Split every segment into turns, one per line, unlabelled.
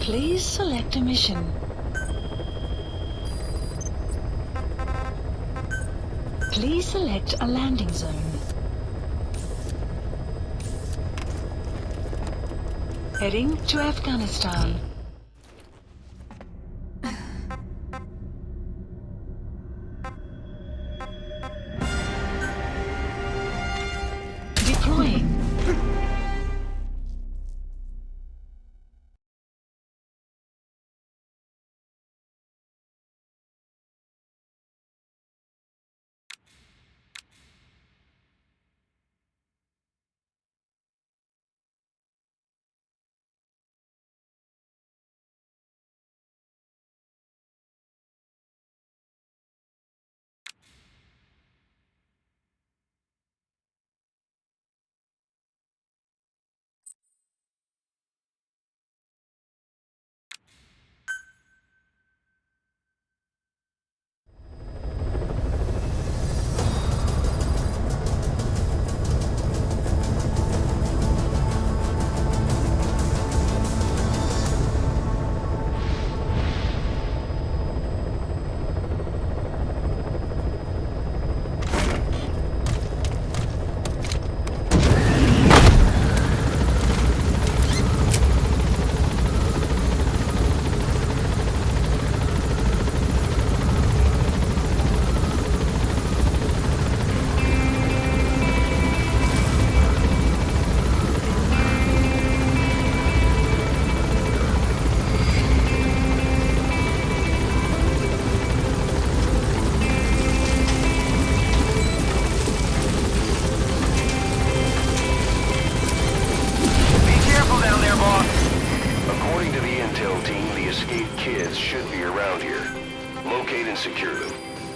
Please select a mission. Please select a landing zone. Heading to Afghanistan. Deploying.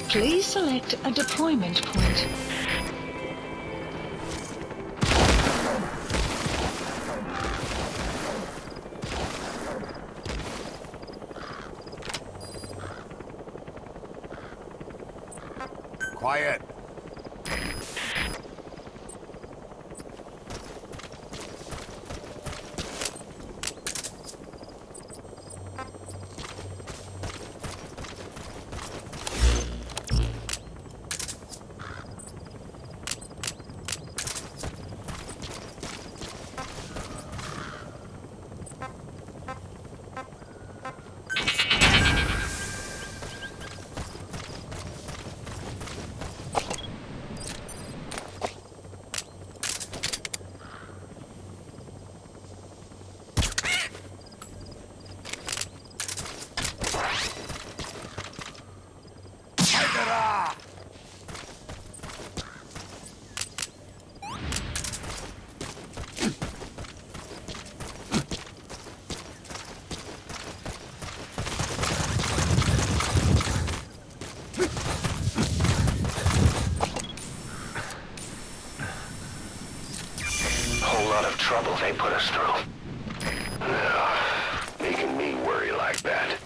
Please select a deployment point.
Quiet.
Lot of trouble they put us through. Making me worry like that.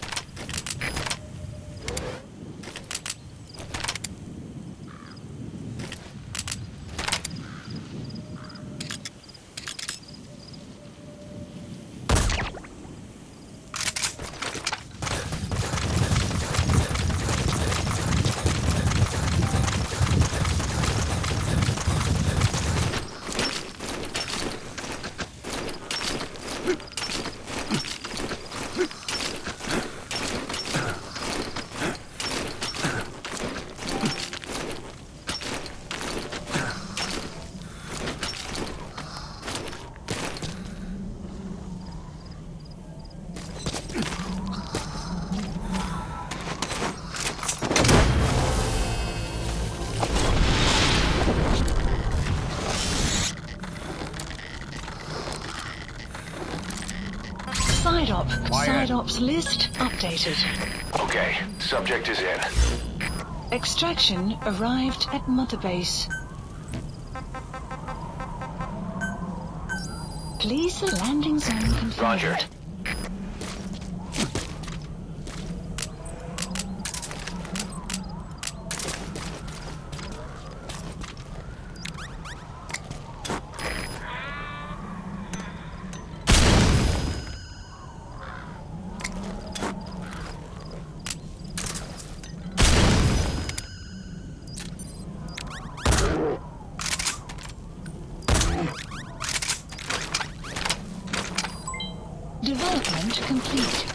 Side ops list updated.
Okay, subject is in.
Extraction arrived at Mother Base. Please the landing zone confirmed.
Roger.
Development complete.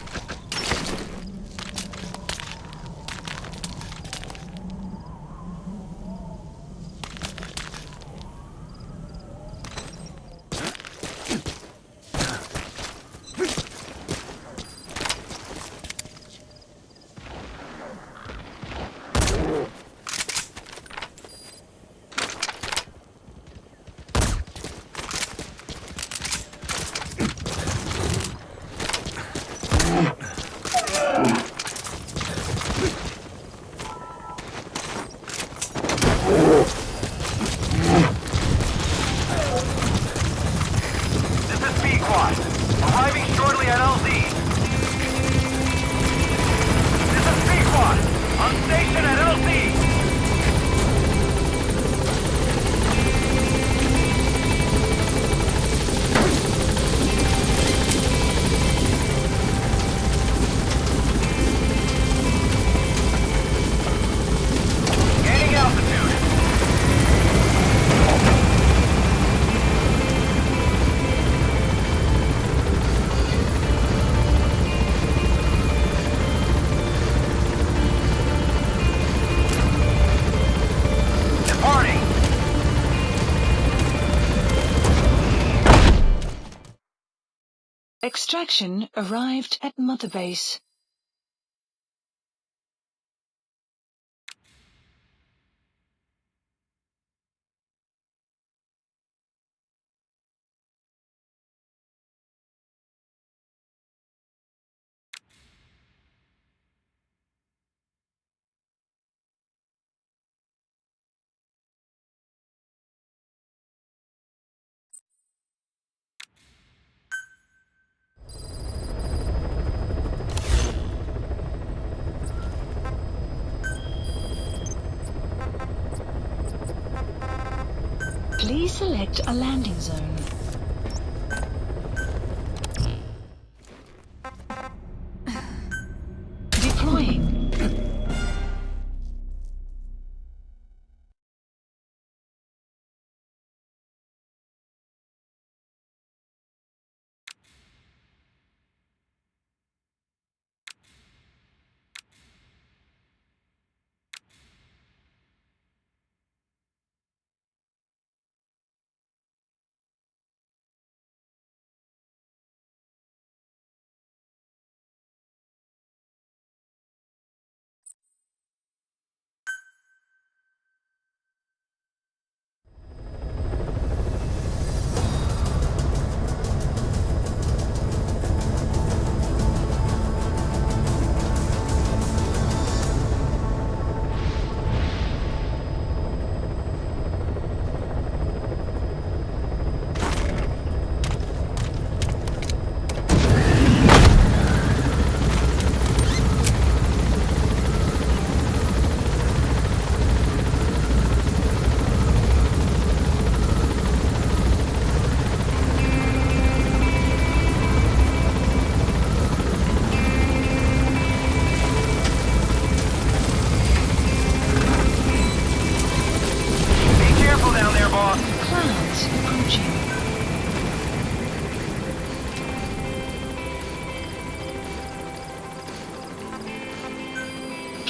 Extraction arrived at Mother Base. Please select a landing zone. Deploying.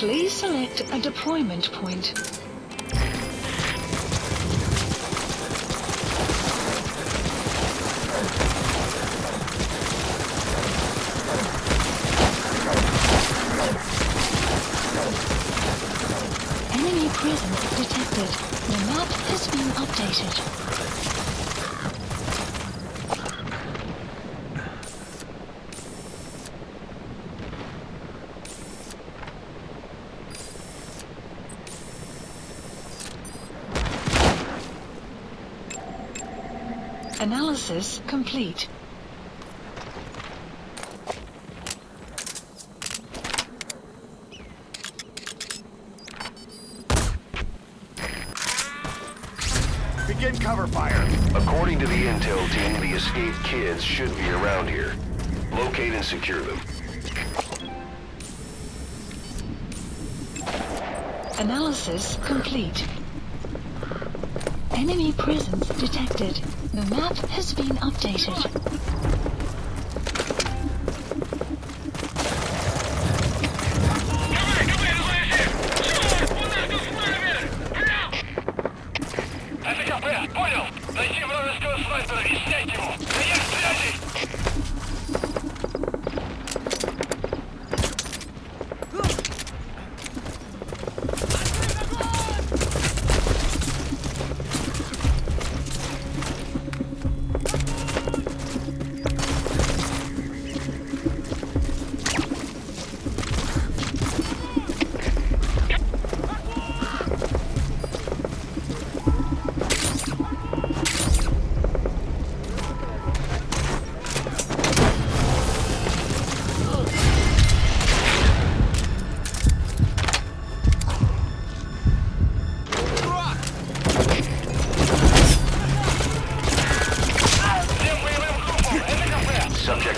Please select a deployment point. Enemy presence detected. The map has been updated. Analysis complete.
Begin cover fire. According to the intel team, the escaped kids should be around here. Locate and secure them.
Analysis complete. Enemy presence detected. The map has been updated.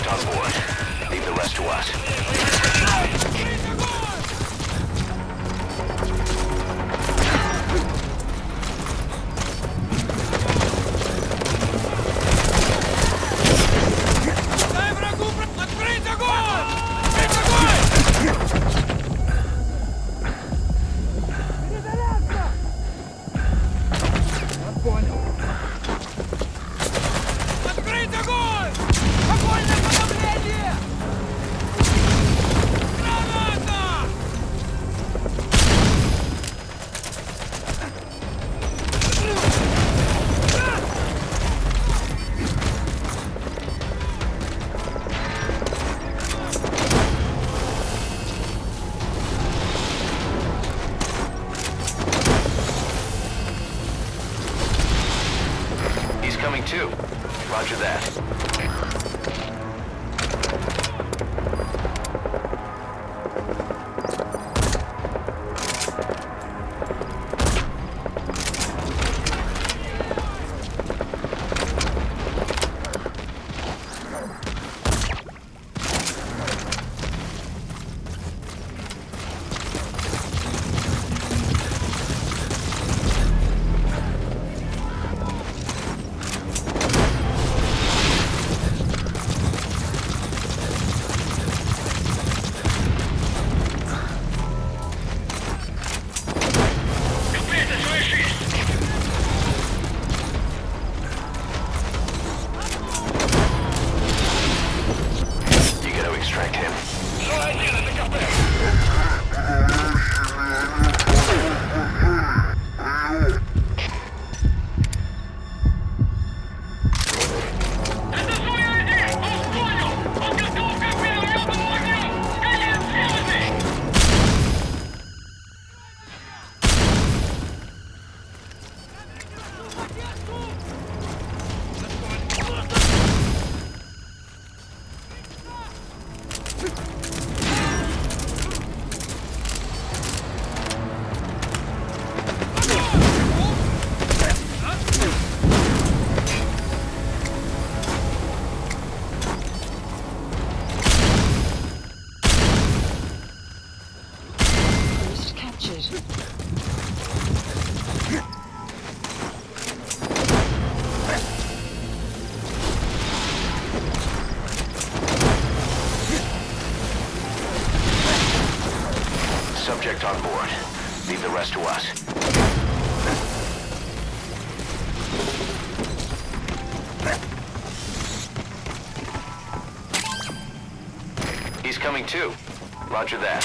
Subject on board. Leave the rest to us.
Дай врагу открыть огонь! Открыть огонь! Перезарядка! Я понял. Открыть огонь! Огонь на подавление! Граната!
He's coming too. Roger that. You gotta extract him.
Host captured.
Subject on board. Leave the rest to us. He's coming too. Roger that.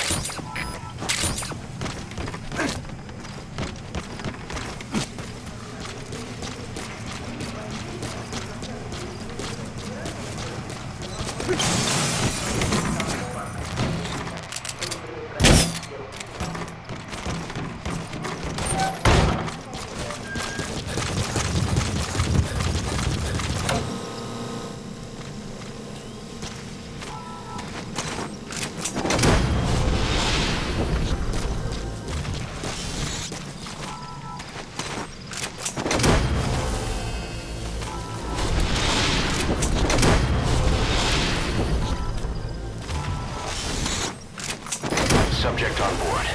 Subject on board.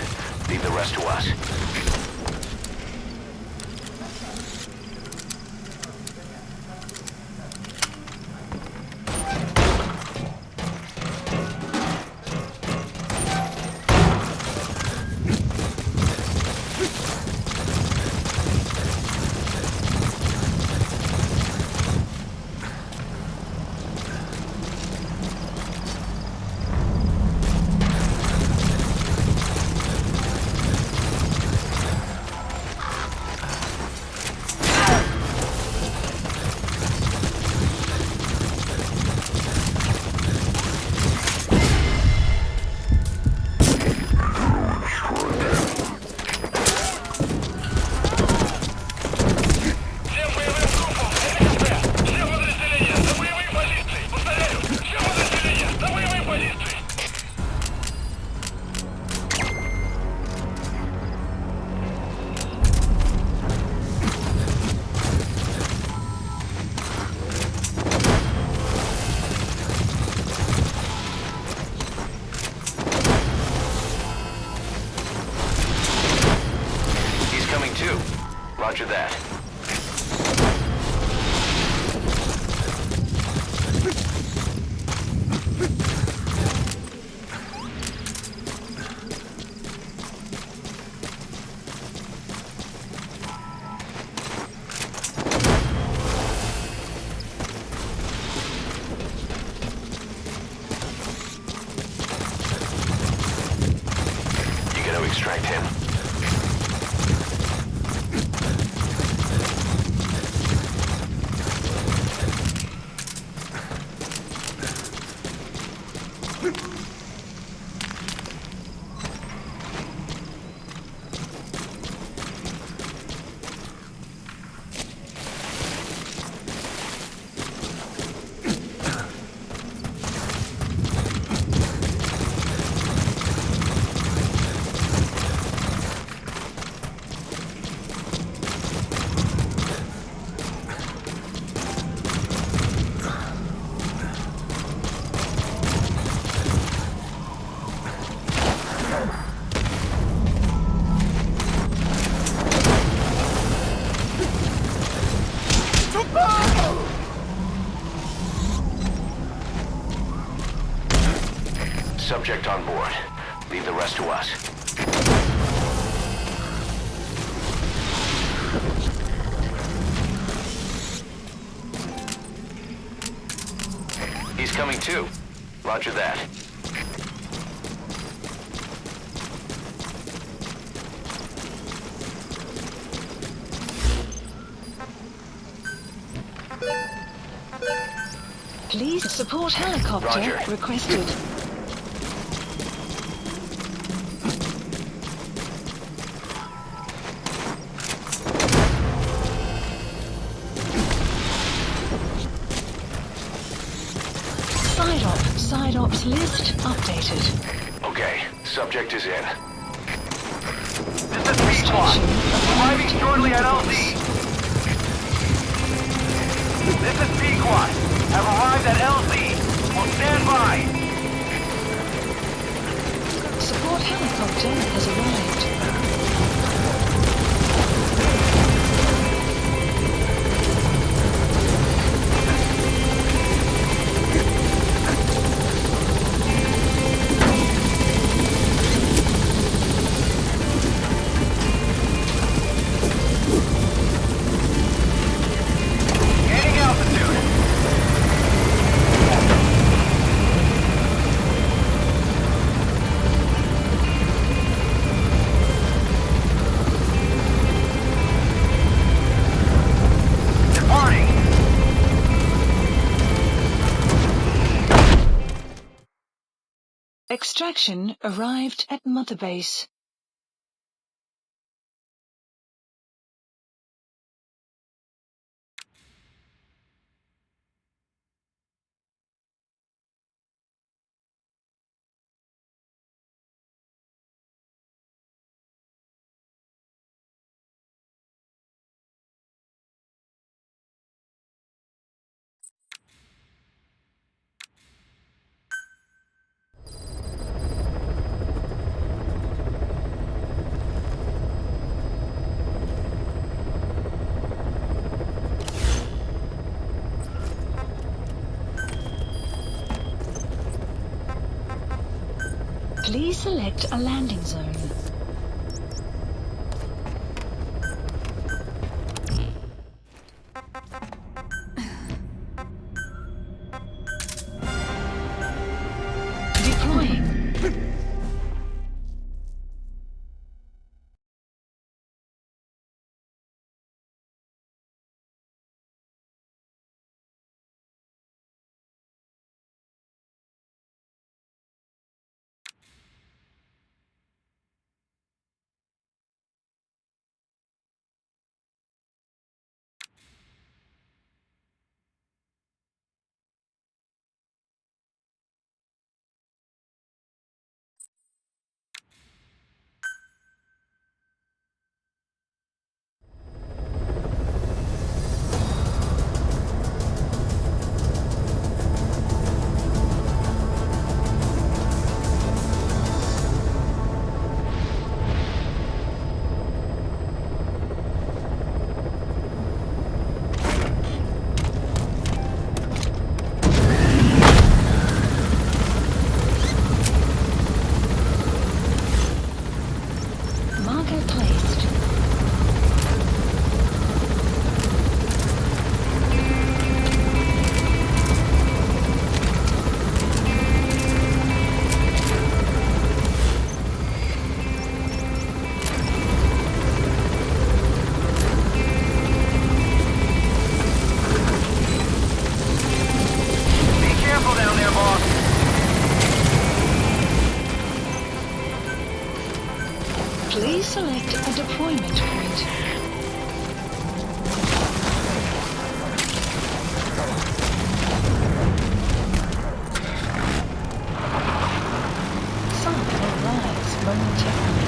Leave the rest to us. locate him. Subject on board. Leave the rest to us. He's coming too. Roger that.
Please support helicopter
Roger.
requested. Side ops list updated.
Okay, subject is in.
This is P-Squad. Arriving shortly at LZ. This is P-Squad. Have arrived at LZ. Will stand by.
Support helicopter has arrived.
Gaining altitude. Departing.
Extraction arrived at Mother Base. Please select a landing zone. Deploying. Select a deployment point. Sun arrives momentarily.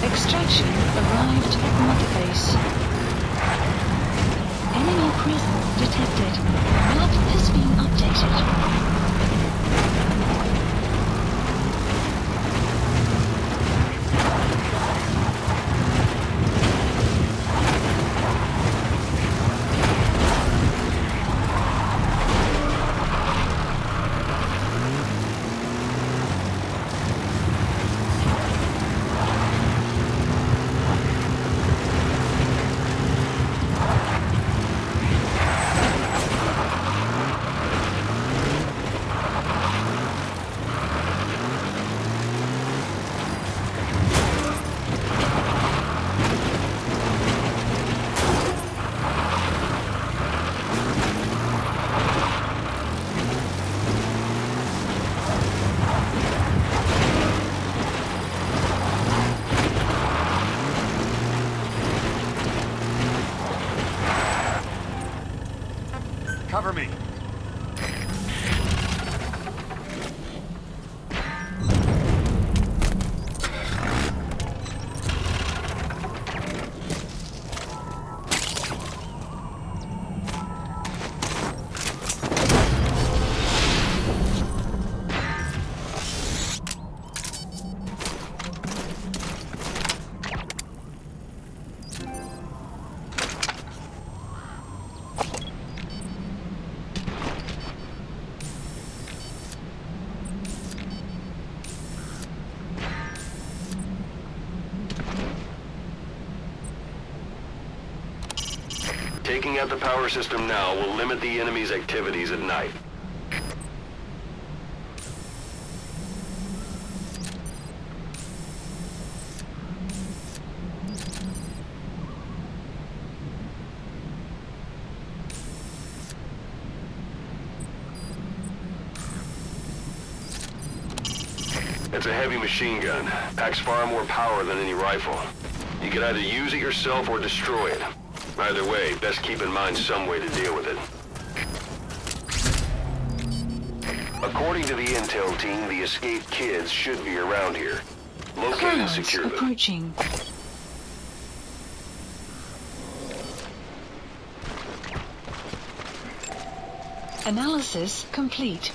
Extraction arrived at Mother Base. Enemy presence detected. Map has been updated.
Cover me. Taking out the power system now will limit the enemy's activities at night. It's a heavy machine gun. Packs far more power than any rifle. You can either use it yourself or destroy it. Either way, best keep in mind some way to deal with it. According to the intel team, the escaped kids should be around here. Locate and
Clouds
secure them.
approaching. Analysis complete.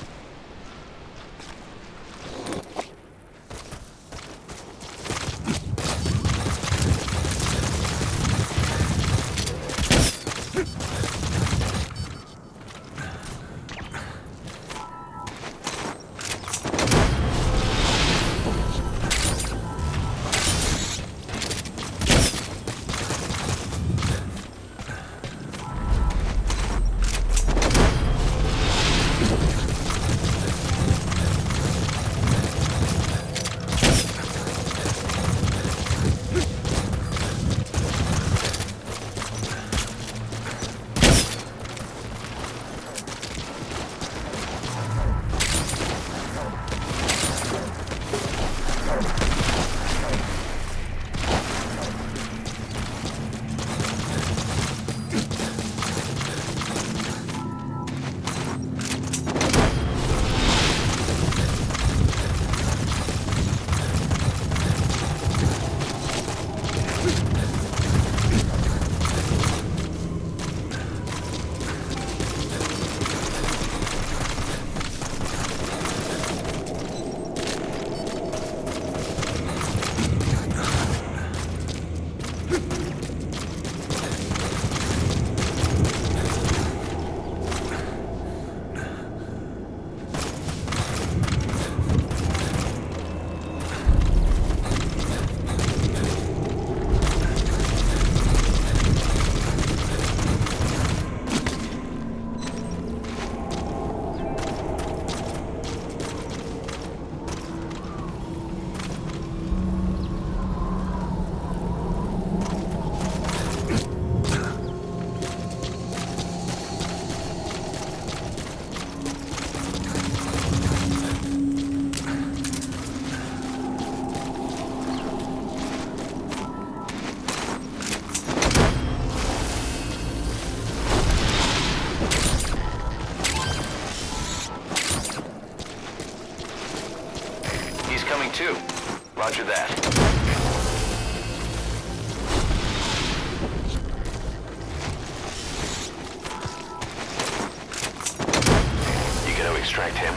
extract him.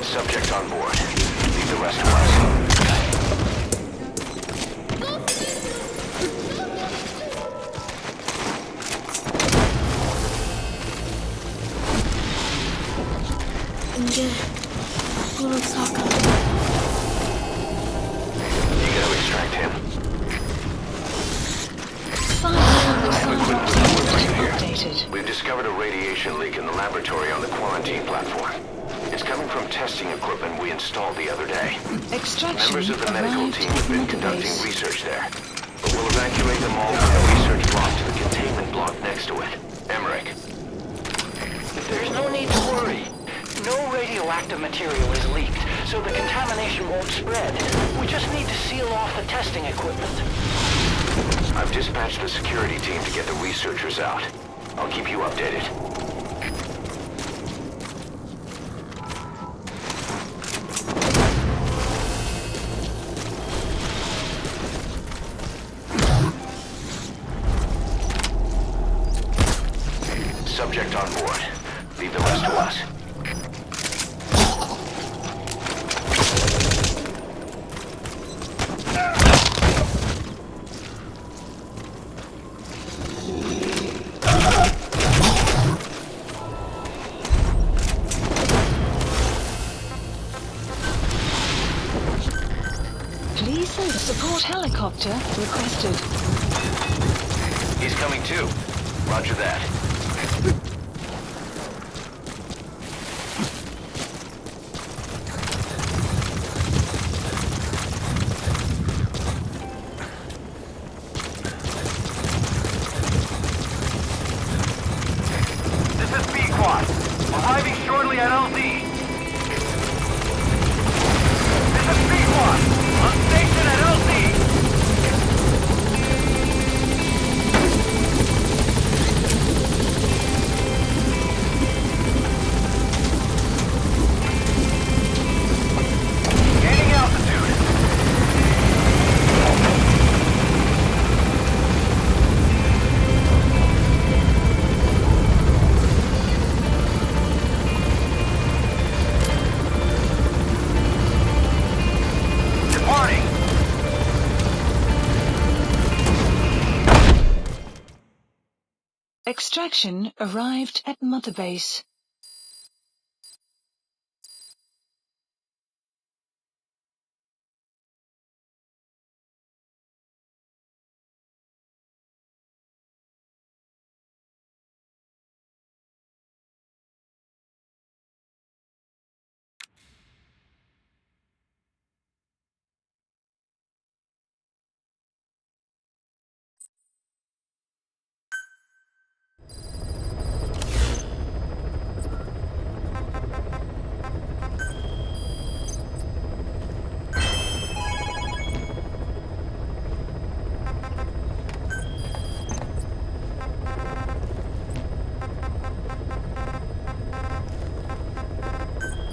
Subject on board. Leave the rest to us.
이제 불을 삭아.
You gotta extract him.
Updated.
We've discovered a radiation leak in the laboratory on the quarantine platform. It's coming from testing equipment we installed the other day.
Extraction
Members of the medical
arrived
team
at
have been
Mother
conducting
Base.
research there. But we'll evacuate them all from the research block to the containment block next to it. Emmerich.
There's no need to worry. No radioactive material is leaked, so the contamination won't spread. We just need to seal off the testing equipment.
I've dispatched the security team to get the researchers out. I'll keep you updated. Subject on board. Leave the rest to us.
Please send a support helicopter requested.
He's coming too. Roger that.
This is B-Quad. Arriving shortly at LZ. This is B-Quad. On station at LZ. Gaining altitude. Departing.
Extraction arrived at Mother Base.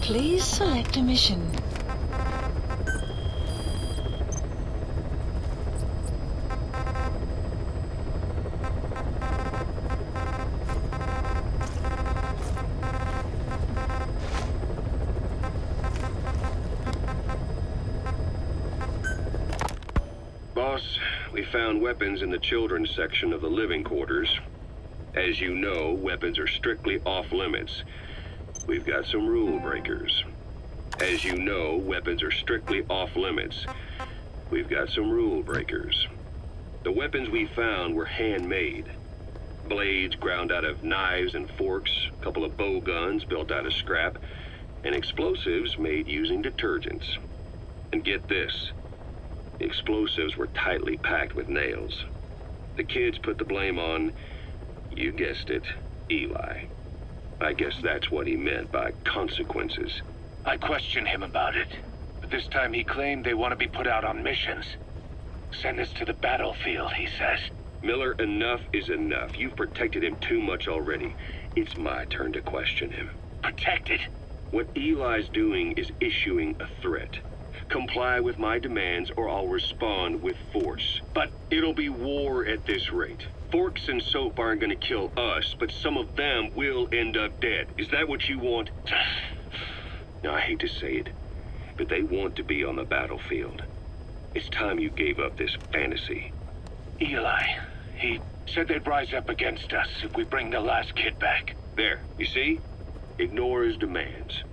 Please select a mission.
Boss, we found weapons in the children's section of the living quarters. As you know, weapons are strictly off limits. We've got some rule breakers. As you know, weapons are strictly off limits. We've got some rule breakers. The weapons we found were handmade. Blades ground out of knives and forks, a couple of bow guns built out of scrap, and explosives made using detergents. And get this, the explosives were tightly packed with nails. The kids put the blame on, you guessed it, Eli. I guess that's what he meant by consequences.
I questioned him about it, but this time he claimed they want to be put out on missions. Send us to the battlefield, he says.
Miller, enough is enough. You've protected him too much already. It's my turn to question him.
protected.
What Eli's doing is issuing a threat. Comply with my demands or I'll respond with force. But it'll be war at this rate. Forks and soap aren't gonna kill us, but some of them will end up dead. Is that what you want? Now, I hate to say it, but they want to be on the battlefield. It's time you gave up this fantasy.
Eli, he said they'd rise up against us if we bring the last kid back.
There, you see? Ignore his demands.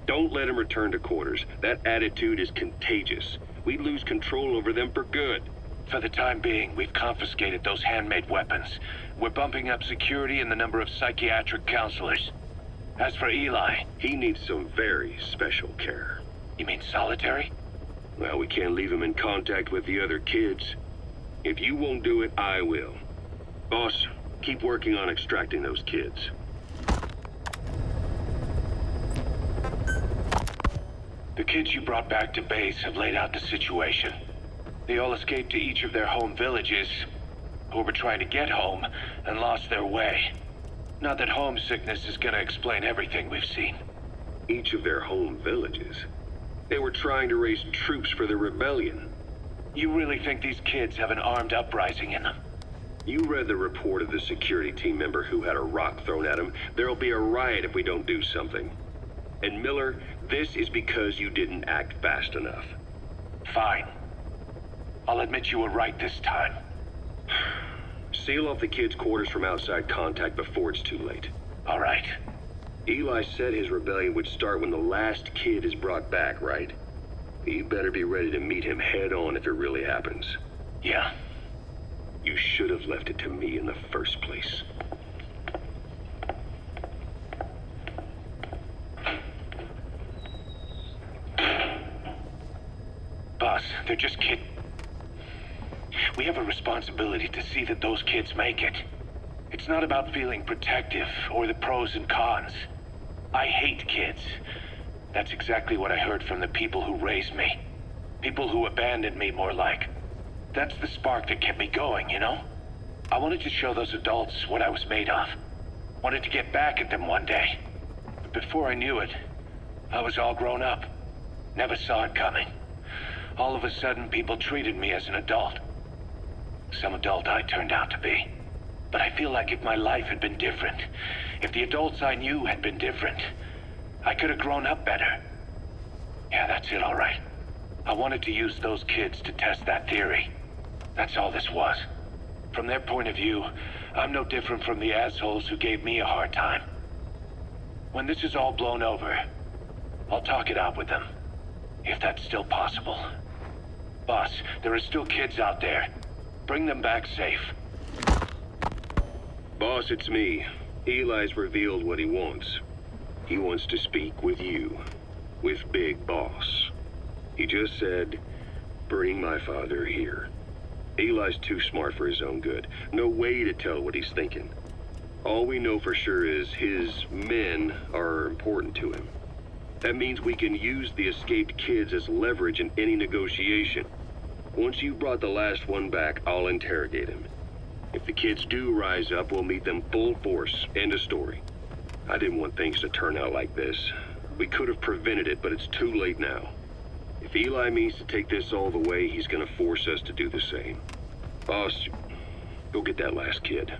Don't let him return to quarters. That attitude is contagious. We'd lose control over them for good.
For the time being, we've confiscated those handmade weapons. We're bumping up security and the number of psychiatric counselors. As for Eli,
He needs some very special care.
you mean solitary?
Well, we can't leave him in contact with the other kids. If you won't do it, I will. Boss, keep working on extracting those kids.
The kids you brought back to base have laid out the situation. They all escaped to each of their home villages, or were trying to get home, and lost their way. Not that homesickness is gonna explain everything we've seen.
Each of their home villages. They were trying to raise troops for the rebellion.
You really think these kids have an armed uprising in them?
You read the report of the security team member who had a rock thrown at him. There'll be a riot if we don't do something. And Miller, this is because you didn't act fast enough.
Fine. I'll admit you were right this time.
Seal off the kids' quarters from outside contact before it's too late.
All right.
Eli said his rebellion would start when the last kid is brought back, right? You better be ready to meet him head on if it really happens.
Yeah.
You should have left it to me in the first place.
Boss, they're just kids. We have a responsibility to see that those kids make it. It's not about feeling protective or the pros and cons. I hate kids. That's exactly what I heard from the people who raised me. People who abandoned me, more like. That's the spark that kept me going, you know? I wanted to show those adults what I was made of. Wanted to get back at them one day. But before I knew it, I was all grown up. Never saw it coming. All of a sudden, people treated me as an adult. Some adult I turned out to be. But I feel like if my life had been different, if the adults I knew had been different, I could have grown up better. Yeah, that's it, all right. I wanted to use those kids to test that theory. That's all this was. From their point of view, I'm no different from the assholes who gave me a hard time. When this is all blown over, I'll talk it out with them. If that's still possible. Boss, there are still kids out there. Bring them back safe.
Boss, it's me. Eli's revealed what he wants. He wants to speak with you. With Big Boss. He just said, bring my father here. Eli's too smart for his own good. No way to tell what he's thinking. All we know for sure is his men are important to him. That means we can use the escaped kids as leverage in any negotiation. Once you've brought the last one back, I'll interrogate him. If the kids do rise up, we'll meet them full force. End of story. I didn't want things to turn out like this. We could have prevented it, but it's too late now. If Eli means to take this all the way, he's gonna force us to do the same. Boss, go get that last kid.